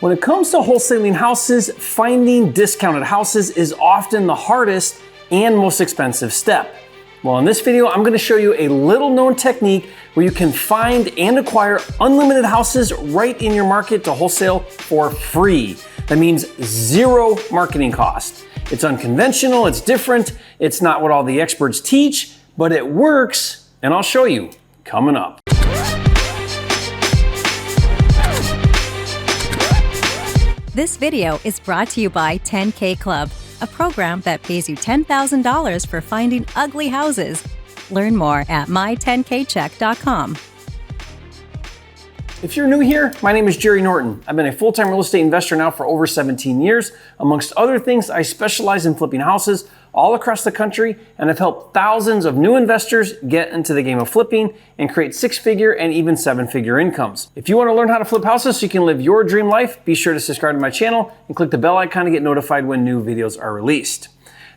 When it comes to wholesaling houses, finding discounted houses is often the hardest and most expensive step. Well, in this video, I'm going to show you a little known technique where you can find and acquire unlimited houses right in your market to wholesale for free. That means zero marketing cost. It's unconventional, it's different, it's not what all the experts teach, but it works, and I'll show you coming up. This video is brought to you by 10K Club, a program that pays you $10,000 for finding ugly houses. Learn more at my10kcheck.com. If you're new here, my name is Jerry Norton. I've been a full-time real estate investor now for over 17 years. Amongst other things, I specialize in flipping houses all across the country, and I've helped thousands of new investors get into the game of flipping and create six-figure and even seven-figure incomes. If you want to learn how to flip houses so you can live your dream life, be sure to subscribe to my channel and click the bell icon to get notified when new videos are released.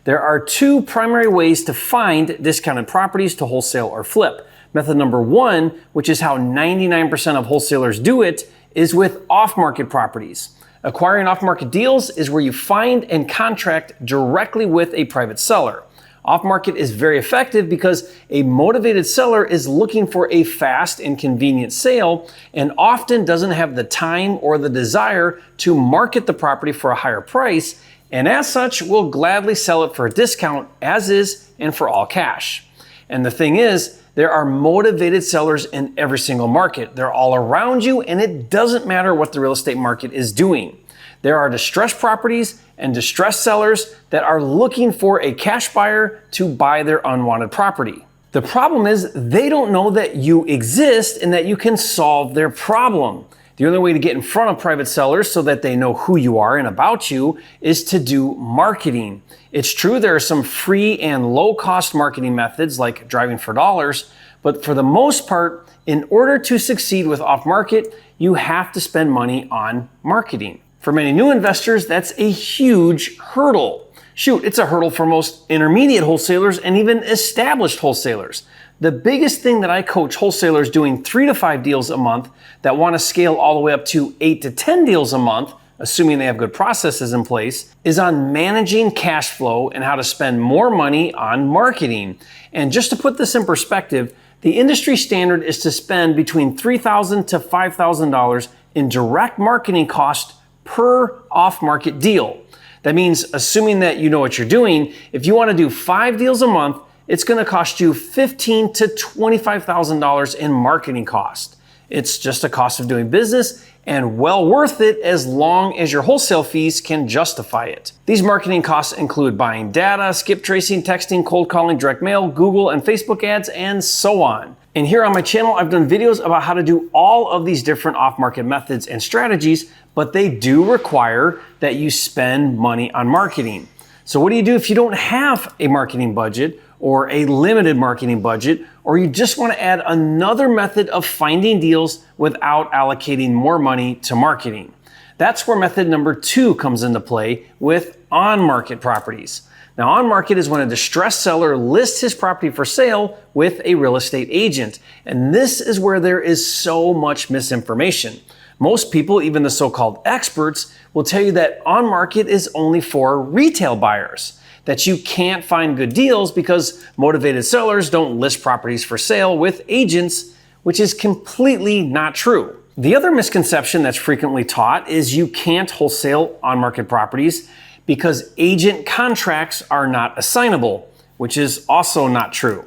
There are two primary ways to find discounted properties to wholesale or flip. Method number one, which is how 99% of wholesalers do it, is with off-market properties. Acquiring off-market deals is where you find and contract directly with a private seller. Off-market is very effective because a motivated seller is looking for a fast and convenient sale and often doesn't have the time or the desire to market the property for a higher price, and as such will gladly sell it for a discount as is and for all cash. And the thing is, there are motivated sellers in every single market. They're all around you, and it doesn't matter what the real estate market is doing. There are distressed properties and distressed sellers that are looking for a cash buyer to buy their unwanted property. The problem is they don't know that you exist and that you can solve their problem. The only way to get in front of private sellers so that they know who you are and about you is to do marketing. It's true there are some free and low-cost marketing methods like driving for dollars, but for the most part, in order to succeed with off-market, you have to spend money on marketing. For many new investors, that's a huge hurdle. Shoot, it's a hurdle for most intermediate wholesalers and even established wholesalers. The biggest thing that I coach wholesalers doing 3 to 5 deals a month that want to scale all the way up to 8 to 10 deals a month, assuming they have good processes in place, is on managing cash flow and how to spend more money on marketing. And just to put this in perspective, the industry standard is to spend between $3,000 to $5,000 in direct marketing cost per off-market deal. That means, assuming that you know what you're doing, if you want to do 5 deals a month, it's going to cost you $15,000 to $25,000 in marketing cost. It's just a cost of doing business and well worth it as long as your wholesale fees can justify it. These marketing costs include buying data, skip tracing, texting, cold calling, direct mail, Google and Facebook ads, and so on. And here on my channel, I've done videos about how to do all of these different off-market methods and strategies, but they do require that you spend money on marketing. So what do you do if you don't have a marketing budget or a limited marketing budget, or you just want to add another method of finding deals without allocating more money to marketing? That's where method number 2 comes into play with on-market properties. Now, on-market is when a distressed seller lists his property for sale with a real estate agent. And this is where there is so much misinformation. Most people, even the so-called experts, will tell you that on-market is only for retail buyers, that you can't find good deals because motivated sellers don't list properties for sale with agents, which is completely not true. The other misconception that's frequently taught is you can't wholesale on-market properties because agent contracts are not assignable, which is also not true.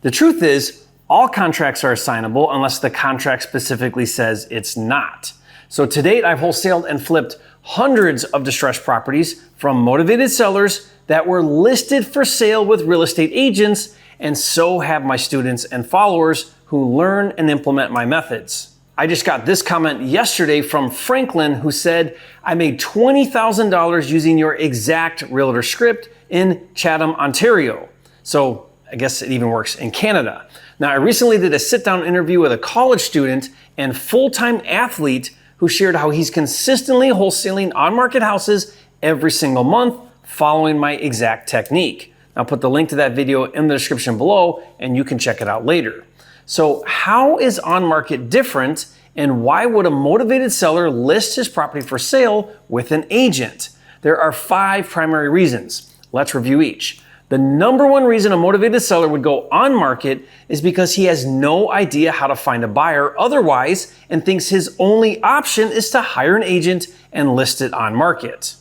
The truth is, all contracts are assignable unless the contract specifically says it's not. So to date, I've wholesaled and flipped hundreds of distressed properties from motivated sellers that were listed for sale with real estate agents, and so have my students and followers who learn and implement my methods. I just got this comment yesterday from Franklin who said, I made $20,000 using your exact realtor script in Chatham, Ontario. So I guess it even works in Canada. Now, I recently did a sit-down interview with a college student and full-time athlete who shared how he's consistently wholesaling on-market houses every single month following my exact technique. I'll put the link to that video in the description below and you can check it out later. So how is on-market different And why would a motivated seller list his property for sale with an agent? There are 5 primary reasons. Let's review each. The number one reason a motivated seller would go on market is because he has no idea how to find a buyer otherwise and thinks his only option is to hire an agent and list it on market.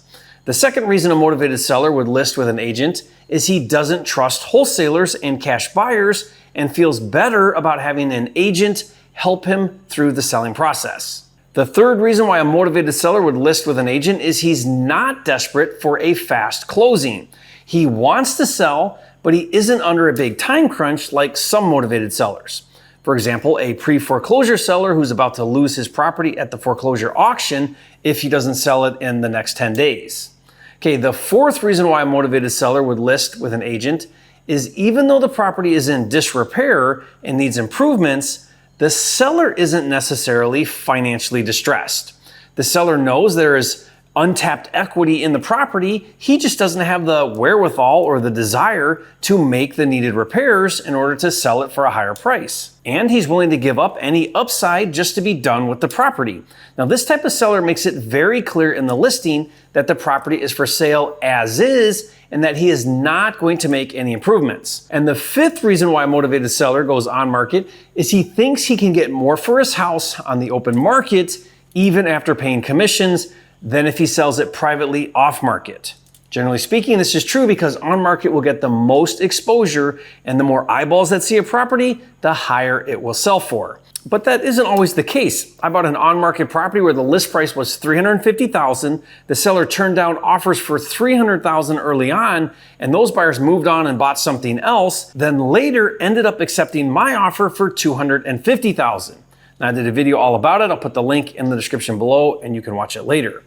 The second reason a motivated seller would list with an agent is he doesn't trust wholesalers and cash buyers and feels better about having an agent help him through the selling process. The third reason why a motivated seller would list with an agent is he's not desperate for a fast closing. He wants to sell, but he isn't under a big time crunch like some motivated sellers. For example, a pre-foreclosure seller who's about to lose his property at the foreclosure auction if he doesn't sell it in the next 10 days. Okay, the fourth reason why a motivated seller would list with an agent is even though the property is in disrepair and needs improvements, the seller isn't necessarily financially distressed. The seller knows there is untapped equity in the property. He just doesn't have the wherewithal or the desire to make the needed repairs in order to sell it for a higher price. And he's willing to give up any upside just to be done with the property. Now, this type of seller makes it very clear in the listing that the property is for sale as is and that he is not going to make any improvements. And the fifth reason why a motivated seller goes on market is he thinks he can get more for his house on the open market even after paying commissions than if he sells it privately off market. Generally speaking, this is true because on market will get the most exposure, and the more eyeballs that see a property, the higher it will sell for. But that isn't always the case. I bought an on-market property where the list price was $350,000. The seller turned down offers for $300,000 early on, and those buyers moved on and bought something else, then later ended up accepting my offer for $250,000. Now, I did a video all about it. I'll put the link in the description below and you can watch it later.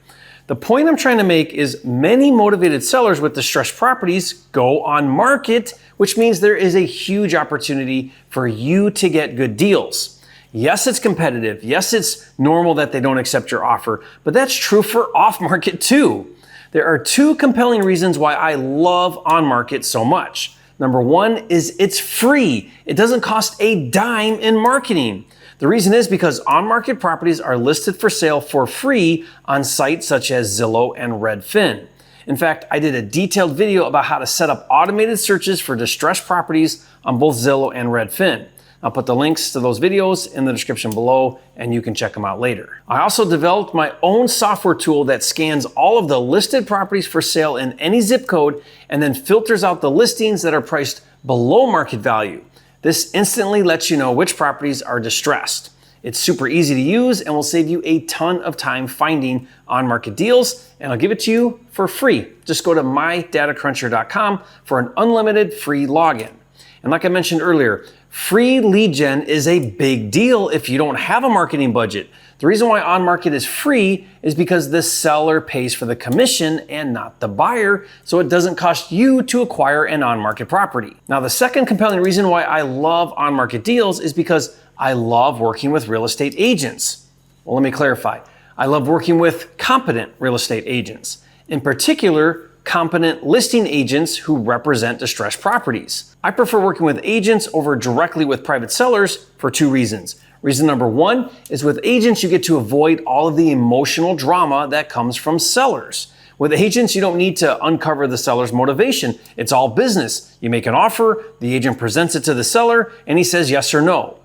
The point I'm trying to make is many motivated sellers with distressed properties go on market, which means there is a huge opportunity for you to get good deals. Yes, it's competitive. Yes, it's normal that they don't accept your offer, but that's true for off market too. There are 2 compelling reasons why I love on market so much. Number 1 is it's free. It doesn't cost a dime in marketing. The reason is because on-market properties are listed for sale for free on sites such as Zillow and Redfin. In fact, I did a detailed video about how to set up automated searches for distressed properties on both Zillow and Redfin. I'll put the links to those videos in the description below and you can check them out later. I also developed my own software tool that scans all of the listed properties for sale in any zip code and then filters out the listings that are priced below market value. This instantly lets you know which properties are distressed. It's super easy to use and will save you a ton of time finding on-market deals, and I'll give it to you for free. Just go to mydatacruncher.com for an unlimited free login. And like I mentioned earlier, free lead gen is a big deal if you don't have a marketing budget. The reason why on market is free is because the seller pays for the commission and not the buyer, so it doesn't cost you to acquire an on-market property. Now, the second compelling reason why I love on-market deals is because I love working with real estate agents. Well, let me clarify. I love working with competent real estate agents. In particular, competent listing agents who represent distressed properties. I prefer working with agents over directly with private sellers for 2 reasons. Reason number 1 is with agents, you get to avoid all of the emotional drama that comes from sellers. With agents, you don't need to uncover the seller's motivation. It's all business. You make an offer, the agent presents it to the seller, and he says yes or no.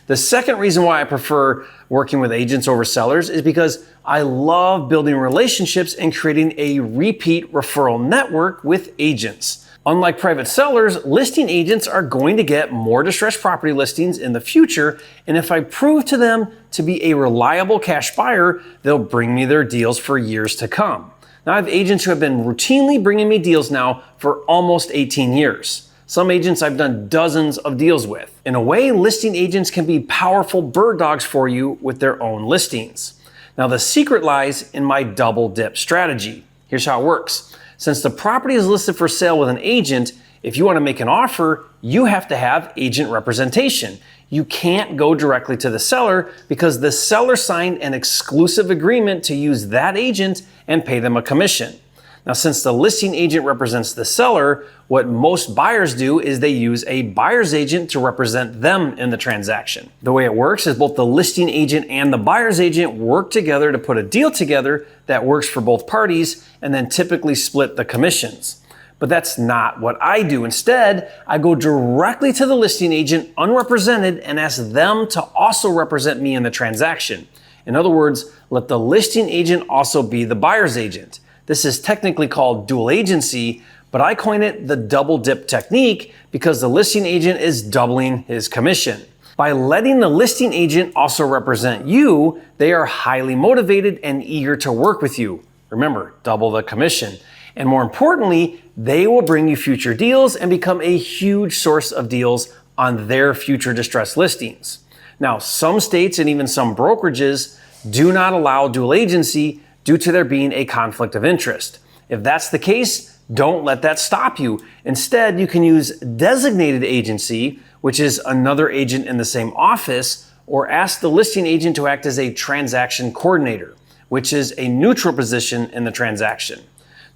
The second reason why I prefer working with agents over sellers is because I love building relationships and creating a repeat referral network with agents. Unlike private sellers, listing agents are going to get more distressed property listings in the future, and if I prove to them to be a reliable cash buyer, they'll bring me their deals for years to come. Now, I have agents who have been routinely bringing me deals now for almost 18 years. Some agents I've done dozens of deals with. In a way, listing agents can be powerful bird dogs for you with their own listings. Now, the secret lies in my double dip strategy. Here's how it works. Since the property is listed for sale with an agent, if you want to make an offer, you have to have agent representation. You can't go directly to the seller because the seller signed an exclusive agreement to use that agent and pay them a commission. Now, since the listing agent represents the seller, what most buyers do is they use a buyer's agent to represent them in the transaction. The way it works is both the listing agent and the buyer's agent work together to put a deal together that works for both parties and then typically split the commissions. But that's not what I do. Instead, I go directly to the listing agent unrepresented and ask them to also represent me in the transaction. In other words, let the listing agent also be the buyer's agent. This is technically called dual agency, but I coin it the double dip technique because the listing agent is doubling his commission. By letting the listing agent also represent you, they are highly motivated and eager to work with you. Remember, double the commission. And more importantly, they will bring you future deals and become a huge source of deals on their future distressed listings. Now, some states and even some brokerages do not allow dual agency due to there being a conflict of interest. If that's the case, don't let that stop you. Instead, you can use designated agency, which is another agent in the same office, or ask the listing agent to act as a transaction coordinator, which is a neutral position in the transaction.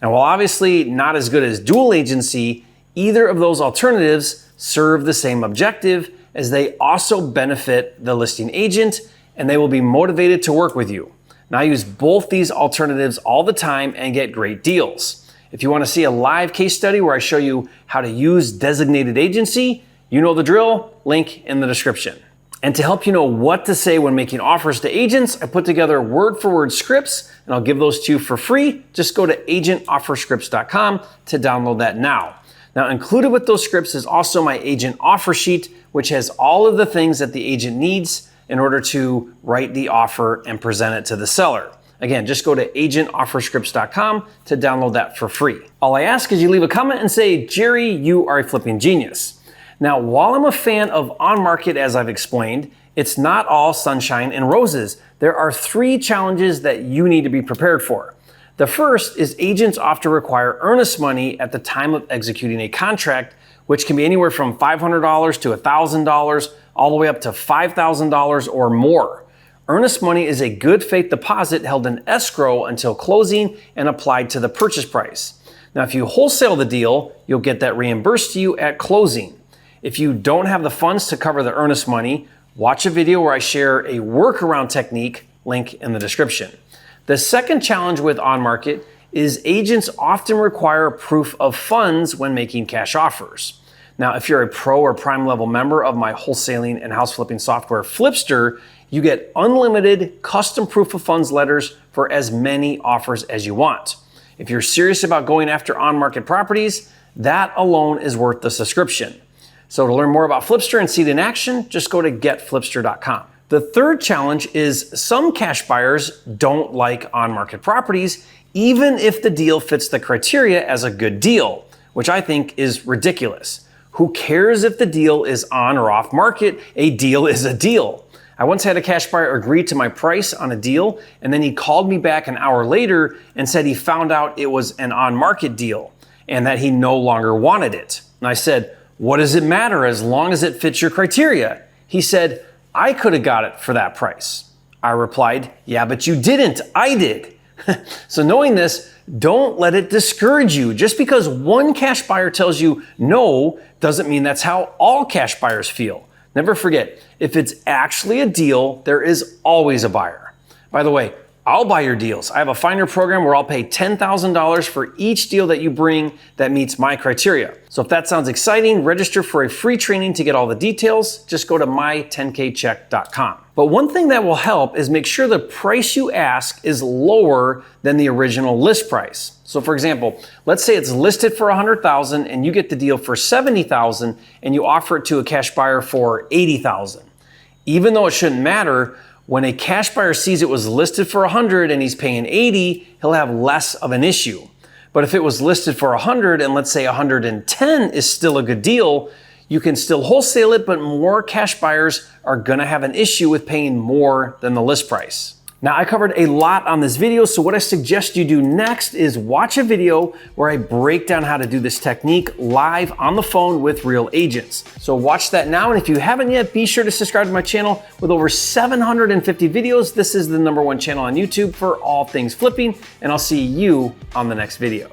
Now, while obviously not as good as dual agency, either of those alternatives serve the same objective as they also benefit the listing agent and they will be motivated to work with you. Now, I use both these alternatives all the time and get great deals. If you want to see a live case study where I show you how to use designated agency, you know the drill, link in the description. And to help you know what to say when making offers to agents, I put together word-for-word scripts, and I'll give those to you for free. Just go to agentofferscripts.com to download that now. Now, included with those scripts is also my agent offer sheet, which has all of the things that the agent needs in order to write the offer and present it to the seller. Again, just go to agentofferscripts.com to download that for free. All I ask is you leave a comment and say, Jerry, you are a flipping genius. Now, while I'm a fan of on-market, as I've explained, it's not all sunshine and roses. There are 3 challenges that you need to be prepared for. The first is agents often require earnest money at the time of executing a contract, which can be anywhere from $500 to $1,000, all the way up to $5,000 or more. Earnest money is a good faith deposit held in escrow until closing and applied to the purchase price. Now, if you wholesale the deal, you'll get that reimbursed to you at closing. If you don't have the funds to cover the earnest money, watch a video where I share a workaround technique, link in the description. The second challenge with on-market is agents often require proof of funds when making cash offers. Now, if you're a pro or prime level member of my wholesaling and house flipping software Flipster, you get unlimited custom proof of funds letters for as many offers as you want. If you're serious about going after on-market properties, that alone is worth the subscription. So to learn more about Flipster and see it in action, just go to getflipster.com. The third challenge is some cash buyers don't like on-market properties, even if the deal fits the criteria as a good deal, which I think is ridiculous. Who cares if the deal is on or off market? A deal is a deal. I once had a cash buyer agree to my price on a deal, and then he called me back an hour later and said he found out it was an on-market deal and that he no longer wanted it. And I said, what does it matter as long as it fits your criteria? He said, I could have got it for that price. I replied, yeah, but you didn't. I did. So knowing this, don't let it discourage you. Just because one cash buyer tells you no doesn't mean that's how all cash buyers feel. Never forget, if it's actually a deal, there is always a buyer. By the way, I'll buy your deals. I have a finder program where I'll pay $10,000 for each deal that you bring that meets my criteria. So if that sounds exciting, register for a free training to get all the details. Just go to my10kcheck.com. But one thing that will help is make sure the price you ask is lower than the original list price. So for example, let's say it's listed for $100,000 and you get the deal for $70,000 and you offer it to a cash buyer for $80,000. Even though it shouldn't matter, when a cash buyer sees it was listed for $100 and he's paying $80, he'll have less of an issue. But if it was listed for $100 and let's say $110 is still a good deal, you can still wholesale it, but more cash buyers are gonna have an issue with paying more than the list price. Now, I covered a lot on this video, so what I suggest you do next is watch a video where I break down how to do this technique live on the phone with real agents. So watch that now, and if you haven't yet, be sure to subscribe to my channel. With over 750 videos, this is the #1 channel on YouTube for all things flipping, and I'll see you on the next video.